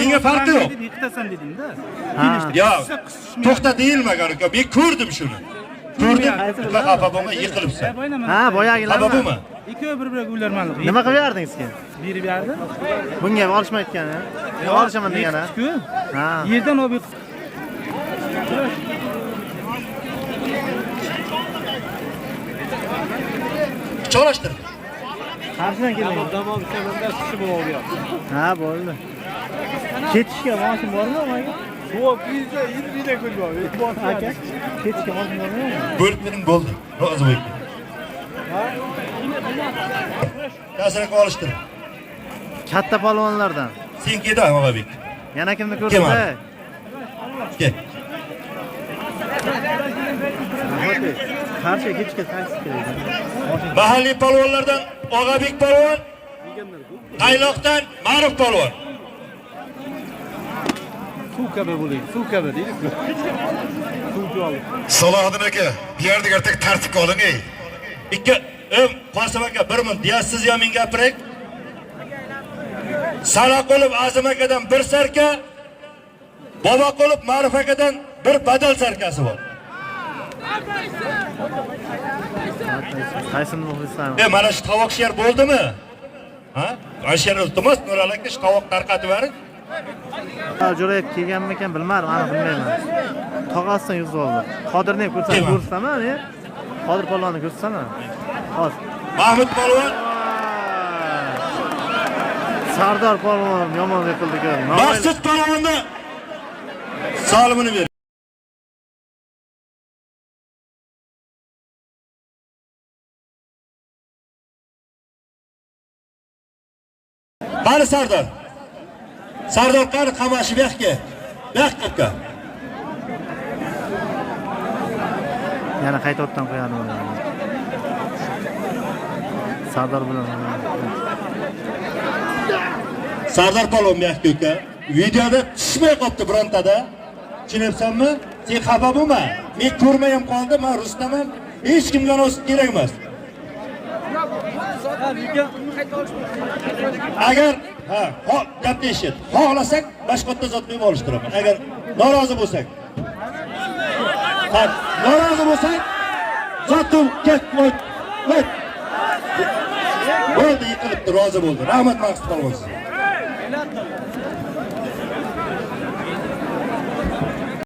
Menga farqi yo'q. Yiqitasan deding-da. Yo'q. To'xta deyilmagan uka. Men ko'rdim shuni. Ko'rdim. Xafa bo'lmay yiqilibsan. Ha, boyagilar. Xafa bo'lma. Ikkovi bir-biriga ularmanlik. Nima qilib berdingiz keyin? Berib berdi. Bunga olishmayotgan ha. Olishaman degan ha. Ha. Yerdan olib Cho'lashtir. Qarshidan keling. Tamam, sendan kishi bo'ldi. Ha, bo'ldi. Ketishga mashina bormi, aka? Yo'q, bizda yilda ko'rgan. Aka, ketishga mashina bormi? Bo'lib bo'ldi. Rozi bo'ling. Kasrak olishtir. Katta polvonlardan. Senkida Og'abek. Yana kimni ko'rsa? Kel. Qarshi ketishga taksi kerak. Mahalliy polvonlardan Og'abek polvon, Qayloqdan Ma'ruf polvon. Suv kabi bo'ling, suv kabi deydi. Suvga olib. Salohiddin aka, bu yerda ertak tartibga oling ey. Ikki Qosim aka, bir minut deyasiz yo men gapiray. Salaqulov Azim akadan bir sarka, Boboqulov Ma'ruf akadan bir badal sarkasi bor. Qaysini muxlislar? Mana shu tovoq sher bo'ldimi? Ha? Ashar iltimos Nurali aka shu tovoq tarqatib bering. Jo'rayib kelganmikan bilmadim, aniq bilmayman. Tog'asidan yuz oldi. Qodirni ko'rsatma, ne? Qodir polvonni ko'rsatma. Hozir. Mahmud polvon, Sardor polvon yomon yiqildi-ku. Maqsud polvonni solimini ber. Qani Sardor? Sardor qani qamashi bu yoqqa? Bu yoqqa. Yana qayta o'tdan qo'yadi uni. Sardor bilan. Sardor polvon bu yoqqa uka. Videoda tushmay qopti birontada. Tushunayapsanmi? Sen xafa bo'lma. Men ko'rmay ham qoldim, men Rustamam. Hech kimga o'z kerak emas. Agar gapni eshit. Xohlasak boshqatda zot qo'yib olishtiraman. Agar norozi bo'lsak. Norozi bo'lsak, zotim ket qo'y. Bo'ldi, yiqilibdi, rozi bo'ldi. Rahmat Maqsud polvon.